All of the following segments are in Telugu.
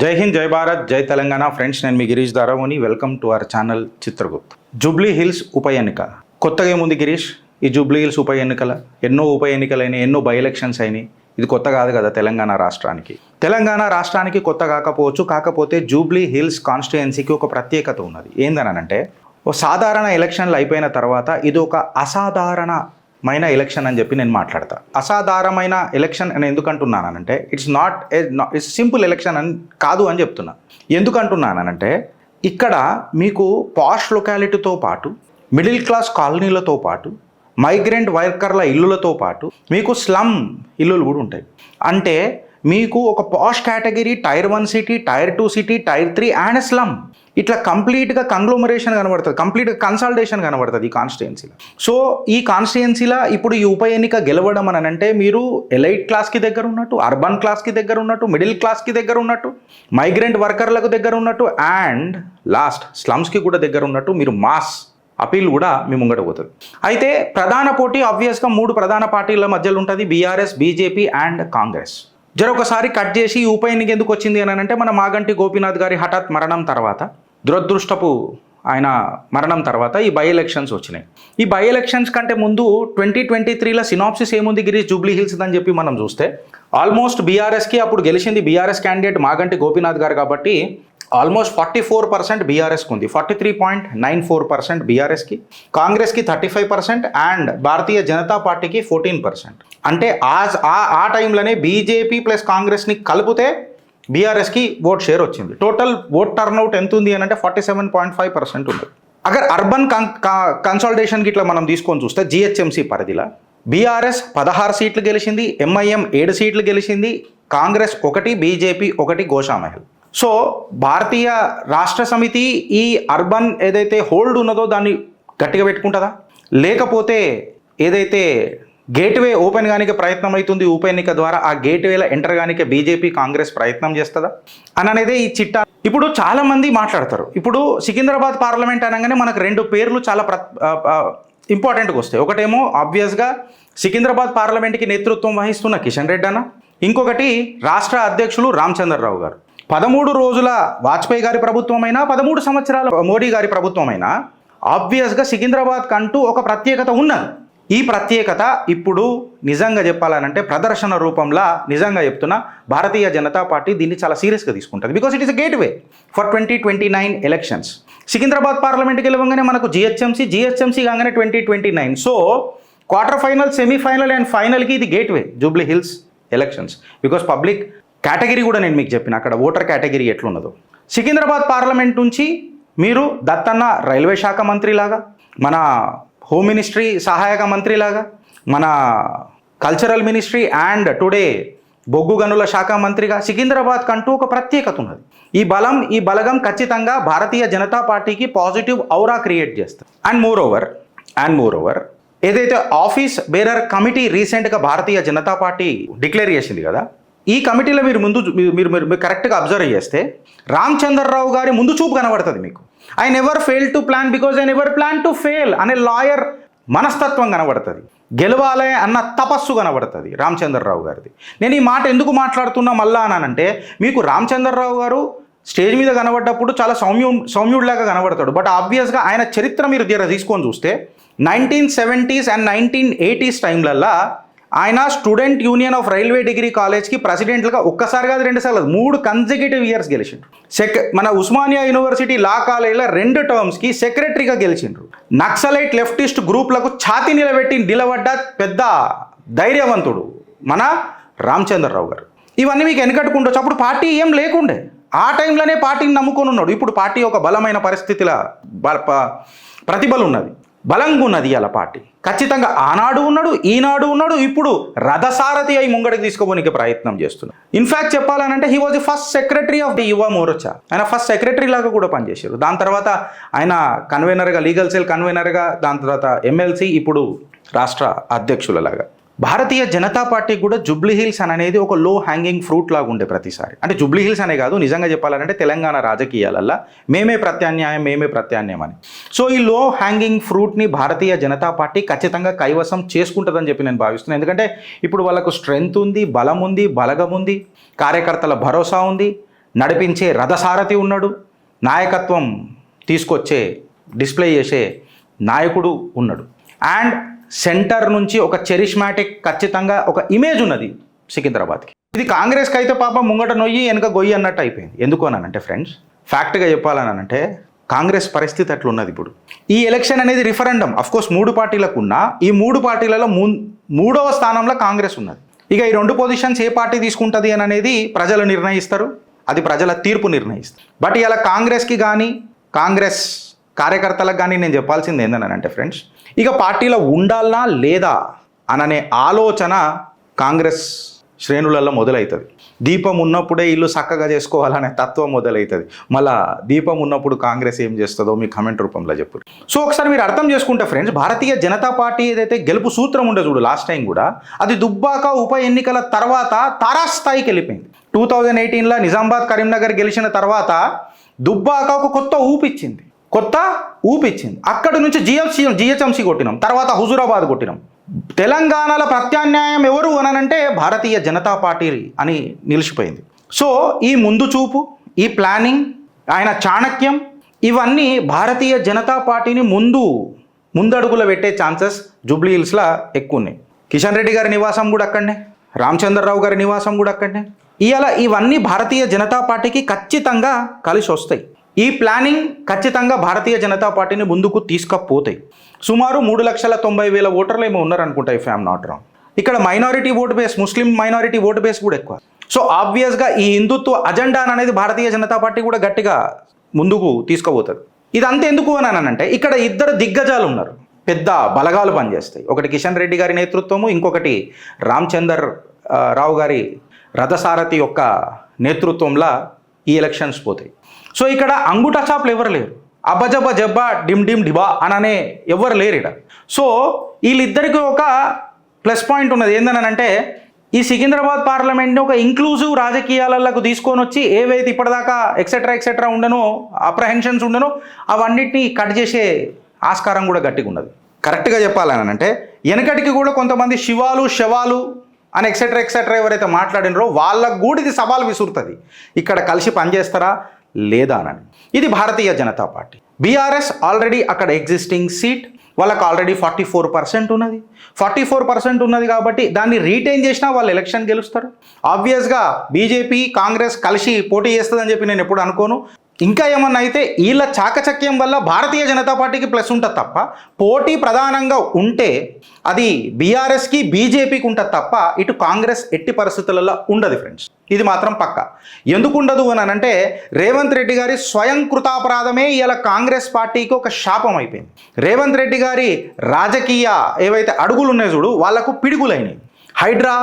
జై హింద్, జై భారత్, జై తెలంగాణ. ఫ్రెండ్స్, నేను మీ Girish Daramoni. Welcome to our channel Chitragupt. Jubilee Hills ఉప ఎన్నిక కొత్తగా ఏముంది గిరీష్? ఈ జూబ్లీ హిల్స్ ఉప ఎన్నికల ఎన్నో ఉప ఎన్నికలైనాయి, ఎన్నో బై ఎలక్షన్స్ అయినాయి. ఇది కొత్త కాదు కదా తెలంగాణ రాష్ట్రానికి కొత్త కాకపోవచ్చు. కాకపోతే జూబ్లీ హిల్స్ కాన్స్టిట్యుయెన్సీకి ఒక ప్రత్యేకత ఉన్నది. ఏందనంటే, ఓ సాధారణ ఎలక్షన్లు అయిపోయిన తర్వాత ఇది ఒక అసాధారణమైన ఎలక్షన్ అని చెప్పి నేను మాట్లాడతా. అసాధారణమైన ఎలక్షన్ అని ఎందుకు అంటున్నానంటే, ఇట్స్ సింపుల్ ఎలక్షన్ అని కాదు అని చెప్తున్నా. ఎందుకు అంటున్నానంటే, ఇక్కడ మీకు పాష్ లొకాలిటీతో పాటు మిడిల్ క్లాస్ కాలనీలతో పాటు మైగ్రెంట్ వర్కర్ల ఇల్లులతో పాటు మీకు స్లమ్ ఇల్లులు కూడా ఉంటాయి. అంటే మీకు ఒక posh category, tier 1 city, tier 2 city, tier 3 and slum, ఇట్లా కంప్లీట్గా కంగ్లోమరేషన్ కనబడుతుంది, కంప్లీట్గా కన్సాలిడేషన్ కనబడుతుంది ఈ కాన్స్టిట్యుయెన్సీలో. సో ఈ కాన్స్టిట్యుయెన్సీలో ఇప్పుడు ఈ ఉప ఎన్నిక గెలవడం అని అంటే, మీరు ఎలైట్ క్లాస్కి దగ్గర ఉన్నట్టు, అర్బన్ క్లాస్కి దగ్గర ఉన్నట్టు, మిడిల్ క్లాస్కి దగ్గర ఉన్నట్టు, మైగ్రెంట్ వర్కర్లకు దగ్గర ఉన్నట్టు అండ్ లాస్ట్ స్లమ్స్కి కూడా దగ్గర ఉన్నట్టు మీరు మాస్ అపీల్ కూడా మీ ముంగట పోతుంది. అయితే ప్రధాన పోటీ ఆబ్వియస్గా 3 ప్రధాన పార్టీల మధ్యలో ఉంటుంది, బీఆర్ఎస్, బీజేపీ అండ్ కాంగ్రెస్. ఒకసారి కట్ చేసి ఈ ఉప ఎన్నిక ఎందుకు వచ్చింది అని అంటే, మన మాగంటి గోపీనాథ్ గారి హఠాత్ మరణం తర్వాత, దురదృష్టపు ఆయన మరణం తర్వాత ఈ బై ఎలక్షన్స్ వచ్చినాయి. ఈ బై ఎలక్షన్స్ కంటే ముందు 2023లో సినాప్సిస్ ఏముంది గిరీష్ జూబ్లీ హిల్స్ అని చెప్పి మనం చూస్తే, ఆల్మోస్ట్ బీఆర్ఎస్కి అప్పుడు గెలిచింది బీఆర్ఎస్ క్యాండిడేట్ మాగంటి గోపీనాథ్ గారు కాబట్టి ఆల్మోస్ట్ 44% బీఆర్ఎస్కి ఉంది, 43.94% బీఆర్ఎస్కి, కాంగ్రెస్కి 35% అండ్ భారతీయ జనతా పార్టీకి 14%. అంటే ఆ టైంలోనే బీజేపీ ప్లస్ కాంగ్రెస్ని కలిపితే బీఆర్ఎస్కి ఓట్ షేర్ వచ్చింది. టోటల్ ఓట్ టర్న్అవుట్ ఎంత ఉంది అని అంటే 47.5% ఉంది. అగర్ అర్బన్ కన్సాలిడేషన్కి ఇట్లా మనం తీసుకొని చూస్తే జిహెచ్ఎంసీ పరిధిలో బీఆర్ఎస్ 16 సీట్లు గెలిచింది, ఎంఐఎం 7 సీట్లు గెలిచింది, కాంగ్రెస్ 1, బీజేపీ 1, గోషామహల్. సో భారతీయ రాష్ట్ర సమితి ఈ అర్బన్ ఏదైతే హోల్డ్ ఉన్నదో దాన్ని గట్టిగా పెట్టుకుంటుందా, లేకపోతే ఏదైతే గేట్వే ఓపెన్ కానిక ప్రయత్నం అవుతుంది ఉప ఎన్నిక ద్వారా, ఆ గేట్వేలో ఎంటర్ కానిక బీజేపీ కాంగ్రెస్ ప్రయత్నం చేస్తుందా అని అనేది ఈ చిట్టా. ఇప్పుడు చాలామంది మాట్లాడతారు. ఇప్పుడు సికింద్రాబాద్ పార్లమెంట్ అనగానే మనకు 2 పేర్లు చాలా ఇంపార్టెంట్గా వస్తాయి. ఒకటేమో ఆబ్వియస్గా సికింద్రాబాద్ పార్లమెంట్కి నేతృత్వం వహిస్తున్న కిషన్ రెడ్డి అన్న, ఇంకొకటి రాష్ట్ర అధ్యక్షులు రామచంద్రరావు గారు. 13 రోజుల వాజ్పేయి గారి ప్రభుత్వమైనా, 13 సంవత్సరాల మోడీ గారి ప్రభుత్వమైనా ఆబ్వియస్గా సికింద్రాబాద్ కంటూ ఒక ప్రత్యేకత ఉన్నది. ఈ ప్రత్యేకత ఇప్పుడు నిజంగా చెప్పాలనంటే ప్రదర్శన రూపంలో, నిజంగా చెప్తున్నా, భారతీయ జనతా పార్టీ దీన్ని చాలా సీరియస్గా తీసుకుంటుంది. Because it is a gateway for 2029 elections. Secunderabad పార్లమెంట్కి గెలవంగానే మనకు జిహెచ్ఎంసీ కాగానే 2029. So quarter final, semifinal and ఫైనల్కి ఇది gateway Jubilee Hills elections. Because public category కూడా నేను మీకు చెప్పిన, అక్కడ ఓటర్ కేటగిరీ ఎట్లున్నదో. సికింద్రాబాద్ పార్లమెంట్ నుంచి మీరు దత్తన్న రైల్వే శాఖ మంత్రిలాగా, మన హోమ్ మినిస్ట్రీ సహాయక మంత్రిలాగా, మన కల్చరల్ మినిస్ట్రీ అండ్ టుడే బొగ్గు గనుల శాఖ మంత్రిగా సికింద్రాబాద్ కంటూ ఒక ప్రత్యేకత ఉన్నది. ఈ బలగం ఖచ్చితంగా భారతీయ జనతా పార్టీకి పాజిటివ్ ఔరా క్రియేట్ చేస్తుంది. అండ్ మోర్ ఓవర్ ఏదైతే ఆఫీస్ బేరర్ కమిటీ రీసెంట్గా భారతీయ జనతా పార్టీ డిక్లేర్ చేసింది కదా, ఈ కమిటీలో మీరు కరెక్ట్గా అబ్జర్వ్ చేస్తే రామచంద్రరావు గారి ముందు చూపు కనబడుతుంది మీకు. I never fail to plan because I never plan to fail అనే లాయర్ మనస్తత్వం కనబడుతుంది. గెలవాలి అన్న తపస్సు కనబడుతుంది రామచంద్రరావు గారిది. నేను ఈ మాట ఎందుకు మాట్లాడుతున్నా మళ్ళా అనంటే, మీకు రామచంద్రరావు గారు స్టేజ్ మీద కనబడ్డప్పుడు చాలా సౌమ్యుడిలాగా కనబడతాడు. బట్ ఆబ్వియస్గా ఆయన చరిత్ర మీరు తీసుకొని చూస్తే 1970s అండ్ 1980s టైంలల్లో ఆయన student union of railway degree కాలేజ్కి ప్రెసిడెంట్లుగా ఒక్కసారి కాదు 2 సార్లు 3 కన్సిక్యూటివ్ ఇయర్స్ గెలిచిండ్రు. మన ఉస్మానియా యూనివర్సిటీ లా కాలేజీలో 2 టర్మ్స్కి సెక్రటరీగా గెలిచిండ్రు. నక్సలైట్ లెఫ్టిస్ట్ గ్రూప్లకు ఛాతీ నిలబడ్డ పెద్ద ధైర్యవంతుడు మన రామచంద్రరావు గారు. ఇవన్నీ మీకు వెనకట్టుకుంటూ అప్పుడు పార్టీ ఏం లేకుండే, ఆ టైంలోనే పార్టీని నమ్ముకొని ఉన్నాడు. ఇప్పుడు పార్టీ ఒక బలమైన పరిస్థితిలో ప్రతిభలు ఉన్నది, బలంగా ఉన్నది. ఇలా పార్టీ ఖచ్చితంగా ఆనాడు ఉన్నాడు, ఈనాడు ఉన్నాడు, ఇప్పుడు రథసారథి అయి ముంగడికి తీసుకోవడానికి ప్రయత్నం చేస్తున్నాడు. ఇన్ఫ్యాక్ట్ చెప్పాలనంటే he was the first secretary of the Yuva Morcha. ఆయన ఫస్ట్ సెక్రటరీ లాగా కూడా పనిచేశారు. దాని తర్వాత ఆయన కన్వీనర్గా, లీగల్ సెల్ కన్వీనర్గా, దాని తర్వాత ఎమ్మెల్సీ, ఇప్పుడు రాష్ట్ర అధ్యక్షులలాగా. భారతీయ జనతా పార్టీ కూడా జూబ్లీ హిల్స్ అనేది ఒక లో హ్యాంగింగ్ ఫ్రూట్ లాగా ఉండే ప్రతిసారి. అంటే జూబ్లీ హిల్స్ అనే కాదు, నిజంగా చెప్పాలంటే తెలంగాణ రాజకీయాలల్లో మేమే ప్రత్యామ్నాయం అని. సో ఈ లో హ్యాంగింగ్ ఫ్రూట్ని భారతీయ జనతా పార్టీ ఖచ్చితంగా కైవసం చేసుకుంటుందని చెప్పి నేను భావిస్తున్నాను. ఎందుకంటే ఇప్పుడు వాళ్ళకు స్ట్రెంగ్త్ ఉంది, బలం ఉంది, బలగం ఉంది, కార్యకర్తల భరోసా ఉంది, నడిపించే రథసారథి ఉన్నాడు, నాయకత్వం తీసుకొచ్చే డిస్ప్లే చేసే నాయకుడు ఉన్నాడు. అండ్ సెంటర్ నుంచి ఒక చెరిష్మాటిక్ ఖచ్చితంగా ఒక ఇమేజ్ ఉన్నది సికింద్రాబాద్కి. ఇది కాంగ్రెస్కి అయితే పాపం ముంగట నొయ్యి వెనక గొయ్యి అన్నట్టు అయిపోయింది. ఎందుకు అనంటే ఫ్రెండ్స్, ఫ్యాక్ట్గా చెప్పాలనంటే కాంగ్రెస్ పరిస్థితి అట్లున్నది. ఇప్పుడు ఈ ఎలక్షన్ అనేది రిఫరెండం. అఫ్కోర్స్ 3 పార్టీలకు ఉన్నా ఈ 3 పార్టీలలో 3వ స్థానంలో కాంగ్రెస్ ఉన్నది. ఇక ఈ 2 పొజిషన్స్ ఏ పార్టీ తీసుకుంటుంది అని అనేది ప్రజలు నిర్ణయిస్తారు, అది ప్రజల తీర్పు నిర్ణయిస్తారు. బట్ ఇలా కాంగ్రెస్కి కానీ కాంగ్రెస్ కార్యకర్తలకు కానీ నేను చెప్పాల్సింది ఏంటంటే ఫ్రెండ్స్, ఇక పార్టీలో ఉండాలనా లేదా అననే ఆలోచన కాంగ్రెస్ శ్రేణులలో మొదలవుతుంది. దీపం ఉన్నప్పుడే ఇల్లు చక్కగా చేసుకోవాలనే తత్వం మొదలవుతుంది. మళ్ళా దీపం ఉన్నప్పుడు కాంగ్రెస్ ఏం చేస్తుందో మీ కమెంట్ రూపంలో చెప్పు. సో ఒకసారి మీరు అర్థం చేసుకుంటే ఫ్రెండ్స్, భారతీయ జనతా పార్టీ ఏదైతే గెలుపు సూత్రం ఉండే చూడు లాస్ట్ టైం కూడా, అది దుబ్బాక ఉప ఎన్నికల తర్వాత తారాస్థాయికి వెళ్ళిపోయింది. 2018లో నిజామాబాద్ కరీంనగర్ గెలిచిన తర్వాత దుబ్బాక ఒక కొత్త ఊపిచ్చింది. అక్కడి నుంచి జిహెచ్ఎంసీ కొట్టినాం, తర్వాత హుజూరాబాద్ కొట్టినాం. తెలంగాణలో ప్రత్యామ్నాయం ఎవరు అనంటే భారతీయ జనతా పార్టీ అని నిలిచిపోయింది. సో ఈ ముందు చూపు, ఈ ప్లానింగ్, ఆయన చాణక్యం, ఇవన్నీ భారతీయ జనతా పార్టీని ముందడుగులో పెట్టే ఛాన్సెస్ జూబ్లీ హిల్స్లో ఎక్కువ ఉన్నాయి. కిషన్ రెడ్డి గారి నివాసం కూడా అక్కడనే, రామచంద్రరావు గారి నివాసం కూడా అక్కడనే. ఇవన్నీ భారతీయ జనతా పార్టీకి ఖచ్చితంగా కలిసి వస్తాయి. ఈ ప్లానింగ్ ఖచ్చితంగా భారతీయ జనతా పార్టీని ముందుకు తీసుకపోతాయి. సుమారు 3,90,000 ఓటర్లు ఏమో ఉన్నారనుకుంటా, ఇఫ్ ఐఎమ్ నాట్ రాంగ్. ఇక్కడ మైనారిటీ ఓటు బేస్, ముస్లిం మైనారిటీ ఓటు బేస్ కూడా ఎక్కువ. సో ఆబ్వియస్గా ఈ హిందుత్వ అజెండా అనేది భారతీయ జనతా పార్టీ కూడా గట్టిగా ముందుకు తీసుకుపోతుంది. ఇదంతా ఎందుకు అనంటే ఇక్కడ 2 దిగ్గజాలు ఉన్నారు, పెద్ద బలగాలు పనిచేస్తాయి. ఒకటి కిషన్ రెడ్డి గారి నేతృత్వము, ఇంకొకటి రామచందర్ రావు గారి రథసారథి యొక్క నేతృత్వంలో ఈ ఎలక్షన్స్ పోతాయి. సో ఇక్కడ అంగుటా చాప్లు ఎవరు లేరు, అబజబ జబ్బా డిమ్ డిమ్ డిబా అననే ఎవరు లేరు ఇక్కడ. సో వీళ్ళిద్దరికి ఒక ప్లస్ పాయింట్ ఉన్నది ఏందనంటే, ఈ సికింద్రాబాద్ పార్లమెంట్ని ఒక ఇంక్లూజివ్ రాజకీయాలకు తీసుకొని వచ్చి ఏవైతే ఇప్పటిదాకా ఎక్సెట్రా ఉండనో, అప్రహెన్షన్స్ ఉండనో అవన్నిటినీ కట్ చేసే ఆస్కారం కూడా గట్టిగా ఉన్నది. కరెక్ట్గా చెప్పాలనంటే వెనకటికి కూడా కొంతమంది శవాలు అని ఎక్సెట్రా ఎవరైతే మాట్లాడినరో వాళ్ళకు కూడా ఇది సవాల్ విసురుతుంది, ఇక్కడ కలిసి పనిచేస్తారా లేదా అని. ఇది Bharatiya Janata party. BRS already అక్కడ ఎగ్జిస్టింగ్ సీట్, వాళ్ళకు ఆల్రెడీ 44% ఉన్నది. 44% ఉన్నది కాబట్టి దాన్ని రీటైన్ చేసినా వాళ్ళు ఎలక్షన్ గెలుస్తారు. ఆబ్వియస్గా బీజేపీ కాంగ్రెస్ కలిసి పోటీ చేస్తుందని చెప్పి నేను ఎప్పుడు అనుకోను. ఇంకా ఏమన్నా అయితే వీళ్ళ చాకచక్యం వల్ల భారతీయ జనతా పార్టీకి ప్లస్ ఉంటుంది తప్ప, పోటీ ప్రధానంగా ఉంటే అది బీఆర్ఎస్కి బీజేపీకి ఉంటుంది తప్ప ఇటు కాంగ్రెస్ ఎట్టి పరిస్థితులలో ఉండదు ఫ్రెండ్స్. ఇది మాత్రం పక్క. ఎందుకు ఉండదు అని అంటే రేవంత్ రెడ్డి గారి స్వయం కృతాపరాధమే ఇలా కాంగ్రెస్ పార్టీకి ఒక శాపం అయిపోయింది. రేవంత్ రెడ్డి గారి రాజకీయ ఏవైతే అడుగులు ఉన్నాయి చూడు, వాళ్లకు పిడుగులైనవి. హైడ్రా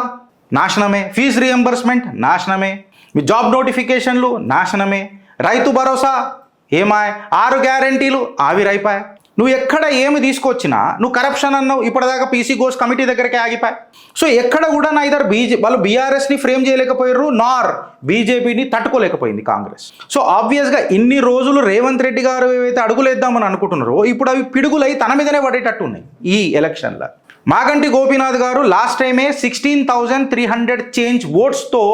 నాశనమే, ఫీజు రియంబర్స్మెంట్ నాశనమే, మీ జాబ్ నోటిఫికేషన్లు నాశనమే, రైతు భరోసా ఏమాయ్, 6 గ్యారంటీలు ఆవిరైపోయాయి. నువ్వు ఎక్కడ ఏమి తీసుకొచ్చినా నువ్వు కరప్షన్ అన్నావు, ఇప్పటిదాకా పీసీ ఘోష్ కమిటీ దగ్గరకే ఆగిపోయి. సో ఎక్కడ కూడా నా ఇద్దరు వాళ్ళు బీఆర్ఎస్ని ఫ్రేమ్ చేయలేకపోయారు, నార్ బీజేపీని తట్టుకోలేకపోయింది కాంగ్రెస్. సో ఆబ్వియస్గా ఇన్ని రోజులు రేవంత్ రెడ్డి గారు ఏవైతే అడుగులేద్దామని అనుకుంటున్నారో ఇప్పుడు అవి పిడుగులై తన మీదనే పడేటట్టు ఉన్నాయి ఈ ఎలక్షన్లో. మాగంటి గోపీనాథ్ గారు లాస్ట్ టైమే 16,300 చేంజ్ ఓట్స్తో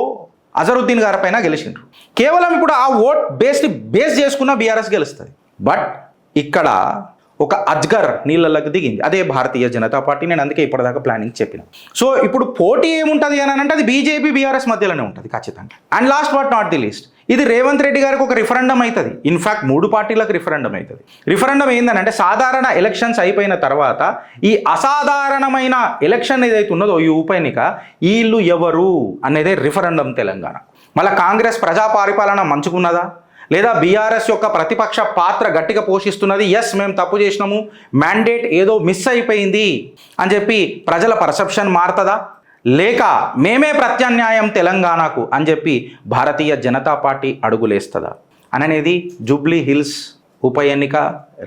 అజరుద్దీన్ గారి పైన గెలిచిండ్రు. కేవలం ఇప్పుడు ఆ ఓట్ బేస్ చేసుకున్న బీఆర్ఎస్ గెలుస్తుంది. బట్ ఇక్కడ ఒక అజ్గర్ నీళ్ళకి దిగింది, అదే భారతీయ జనతా పార్టీ. నేను అందుకే ఇప్పటిదాకా ప్లానింగ్ చెప్పిన. సో ఇప్పుడు పోటీ ఏముంటుంది అని అంటే అది బీజేపీ బీఆర్ఎస్ మధ్యలోనే ఉంటుంది ఖచ్చితంగా. And last but not the least, ఇది రేవంత్ రెడ్డి గారికి ఒక రిఫరెండం అవుతుంది. ఇన్ఫ్యాక్ట్ 3 పార్టీలకు రిఫరెండం అవుతుంది. రిఫరెండం ఏంటంటే సాధారణ ఎలక్షన్స్ అయిపోయిన తర్వాత ఈ అసాధారణమైన ఎలక్షన్ ఏదైతే ఉన్నదో ఈ ఉప ఎన్నిక, వీళ్ళు ఎవరు అనేదే రిఫరెండం తెలంగాణ. మళ్ళీ కాంగ్రెస్ ప్రజా పరిపాలన మంచుకున్నదా లేదా బీఆర్ఎస్ యొక్క ప్రతిపక్ష పాత్ర గట్టిగా పోషిస్తున్నది, ఎస్ మేము తప్పు చేసినాము, మ్యాండేట్ ఏదో మిస్ అయిపోయింది అని చెప్పి ప్రజల పర్సెప్షన్ మారుతుందా, లేక మేమే ప్రత్యామ్నాయం తెలంగాణకు అని చెప్పి భారతీయ జనతా పార్టీ అడుగులేస్తుందా అనేది జూబ్లీ హిల్స్ ఉప ఎన్నిక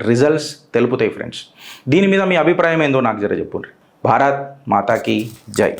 రిజల్ట్స్ తెలుపుతాయి ఫ్రెండ్స్. దీని మీద మీ అభిప్రాయం ఏందో నాకు జర చెప్పుండ్రి. భారత్ మాతాకి జై.